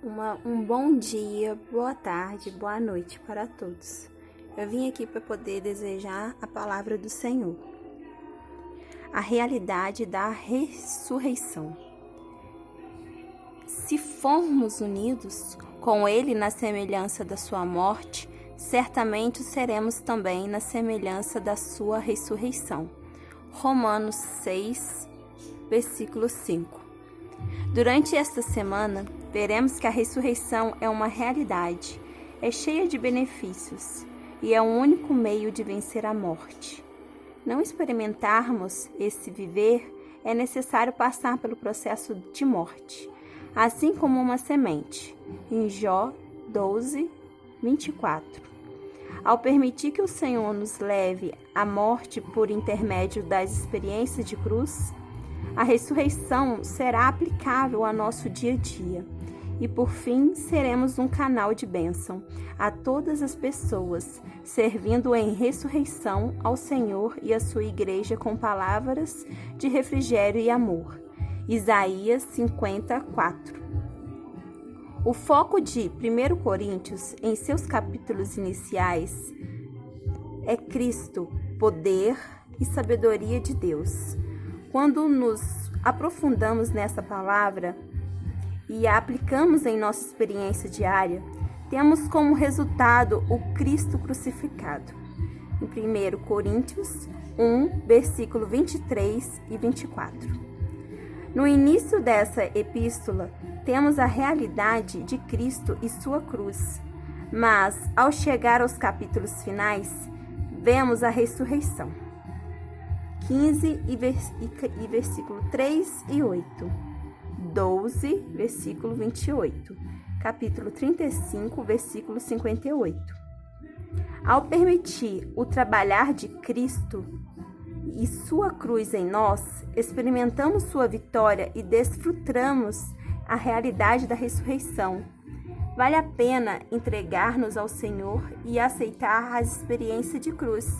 Um bom dia, boa tarde, boa noite para todos. Eu vim aqui para poder desejar a palavra do Senhor. A realidade da ressurreição. Se formos unidos com Ele na semelhança da sua morte, certamente seremos também na semelhança da sua ressurreição. Romanos 6, versículo 5. Durante esta semana, veremos que a ressurreição é uma realidade, é cheia de benefícios e é o único meio de vencer a morte. Não experimentarmos esse viver, é necessário passar pelo processo de morte, assim como uma semente, em Jó 12, 24. Ao permitir que o Senhor nos leve à morte por intermédio das experiências de cruz, a ressurreição será aplicável ao nosso dia a dia e, por fim, seremos um canal de bênção a todas as pessoas, servindo em ressurreição ao Senhor e à sua igreja com palavras de refrigério e amor. Isaías 54. O foco de 1 Coríntios, em seus capítulos iniciais, é Cristo, poder e sabedoria de Deus. Quando nos aprofundamos nessa palavra e a aplicamos em nossa experiência diária, temos como resultado o Cristo crucificado. Em 1 Coríntios 1, versículo 23 e 24. No início dessa epístola, temos a realidade de Cristo e sua cruz, mas ao chegar aos capítulos finais, vemos a ressurreição. 15 e versículo 3 e 8, 12, versículo 28, capítulo 35, versículo 58. Ao permitir o trabalhar de Cristo e sua cruz em nós, experimentamos sua vitória e desfrutamos a realidade da ressurreição. Vale a pena entregar-nos ao Senhor e aceitar as experiências de cruz.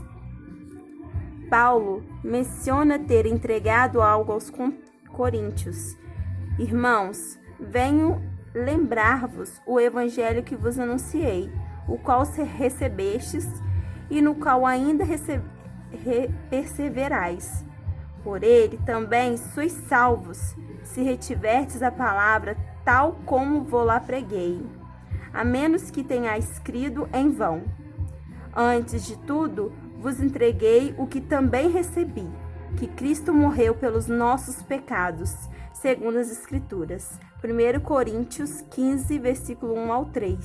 Paulo menciona ter entregado algo aos coríntios. Irmãos, venho lembrar-vos o evangelho que vos anunciei, o qual recebestes e no qual ainda perseverais. Por ele também sois salvos, se retiverdes a palavra tal como vou-la preguei, a menos que tenhais crido em vão. Antes de tudo, vos entreguei o que também recebi, que Cristo morreu pelos nossos pecados, segundo as Escrituras. 1 Coríntios 15, versículo 1 ao 3.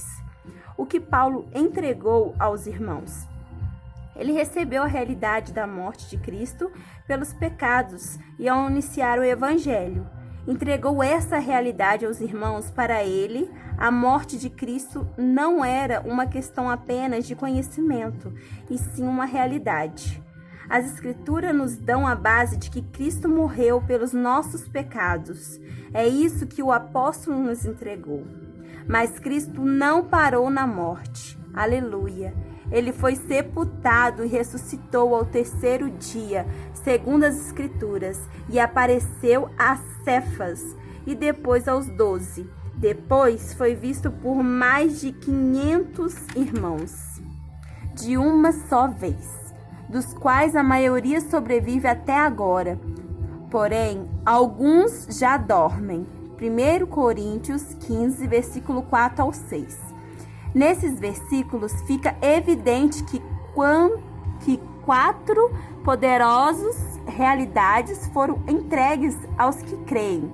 O que Paulo entregou aos irmãos. Ele recebeu a realidade da morte de Cristo pelos pecados e ao iniciar o Evangelho, entregou essa realidade aos irmãos. Para ele, a morte de Cristo não era uma questão apenas de conhecimento, e sim uma realidade. As Escrituras nos dão a base de que Cristo morreu pelos nossos pecados. É isso que o apóstolo nos entregou. Mas Cristo não parou na morte. Aleluia! Ele foi sepultado e ressuscitou ao terceiro dia, segundo as Escrituras, e apareceu a Cefas e depois aos 12. Depois foi visto por mais de 500 irmãos, de uma só vez, dos quais a maioria sobrevive até agora. Porém, alguns já dormem. 1 Coríntios 15, versículo 4 ao 6. Nesses versículos fica evidente que 4 poderosas realidades foram entregues aos que creem.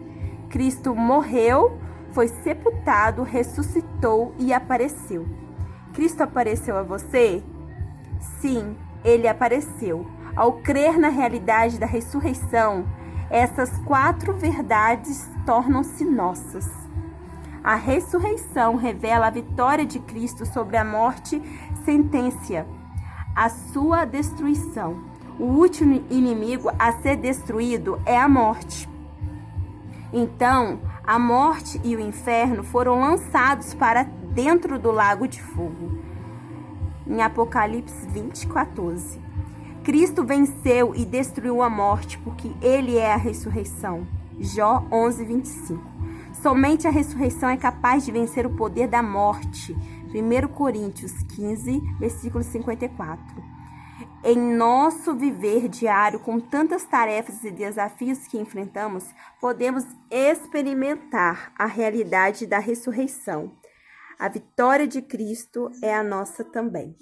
Cristo morreu, foi sepultado, ressuscitou e apareceu. Cristo apareceu a você? Sim, ele apareceu. Ao crer na realidade da ressurreição, essas 4 verdades tornam-se nossas. A ressurreição revela a vitória de Cristo sobre a morte, sentencia a sua destruição. O último inimigo a ser destruído é a morte. Então, a morte e o inferno foram lançados para dentro do lago de fogo. Em Apocalipse 20, 14. Cristo venceu e destruiu a morte, porque ele é a ressurreição. Jó 11, 25. Somente a ressurreição é capaz de vencer o poder da morte. 1 Coríntios 15, versículo 54. Em nosso viver diário, com tantas tarefas e desafios que enfrentamos, podemos experimentar a realidade da ressurreição. A vitória de Cristo é a nossa também.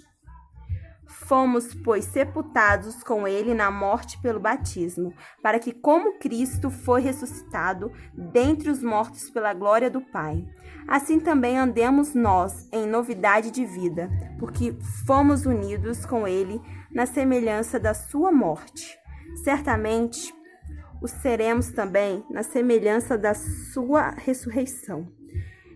Fomos, pois, sepultados com ele na morte pelo batismo, para que, como Cristo foi ressuscitado dentre os mortos pela glória do Pai, assim também andemos nós em novidade de vida, porque fomos unidos com ele na semelhança da sua morte. Certamente o seremos também na semelhança da sua ressurreição.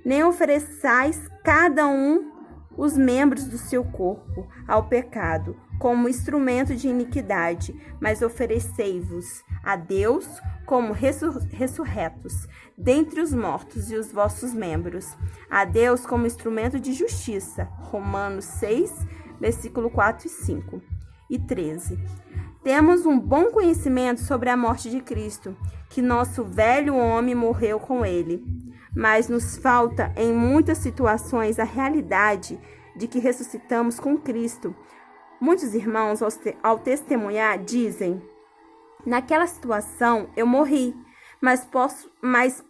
Nem ofereçais cada um os membros do seu corpo ao pecado, como instrumento de iniquidade, mas oferecei-vos a Deus como ressurretos dentre os mortos e os vossos membros, a Deus como instrumento de justiça. Romanos 6, versículo 4 e 5 e 13. Temos um bom conhecimento sobre a morte de Cristo, que nosso velho homem morreu com ele. Mas nos falta, em muitas situações, a realidade de que ressuscitamos com Cristo. Muitos irmãos, ao testemunhar, dizem: naquela situação eu morri, mas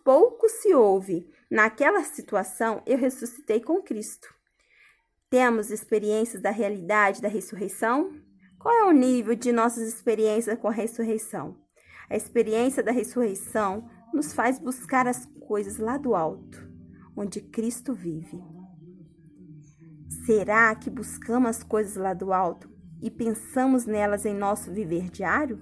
pouco se ouve. Naquela situação eu ressuscitei com Cristo. Temos experiências da realidade da ressurreição? Qual é o nível de nossas experiências com a ressurreição? A experiência da ressurreição nos faz buscar as coisas lá do alto, onde Cristo vive. Será que buscamos as coisas lá do alto e pensamos nelas em nosso viver diário?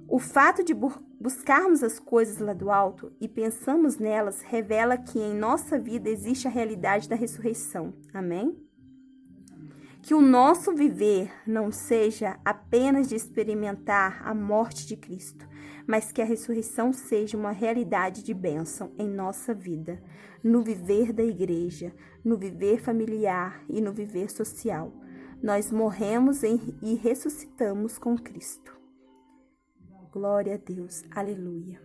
O fato de buscarmos as coisas lá do alto e pensamos nelas revela que em nossa vida existe a realidade da ressurreição. Amém? Que o nosso viver não seja apenas de experimentar a morte de Cristo, mas que a ressurreição seja uma realidade de bênção em nossa vida, no viver da igreja, no viver familiar e no viver social. Nós morremos e ressuscitamos com Cristo. Glória a Deus. Aleluia.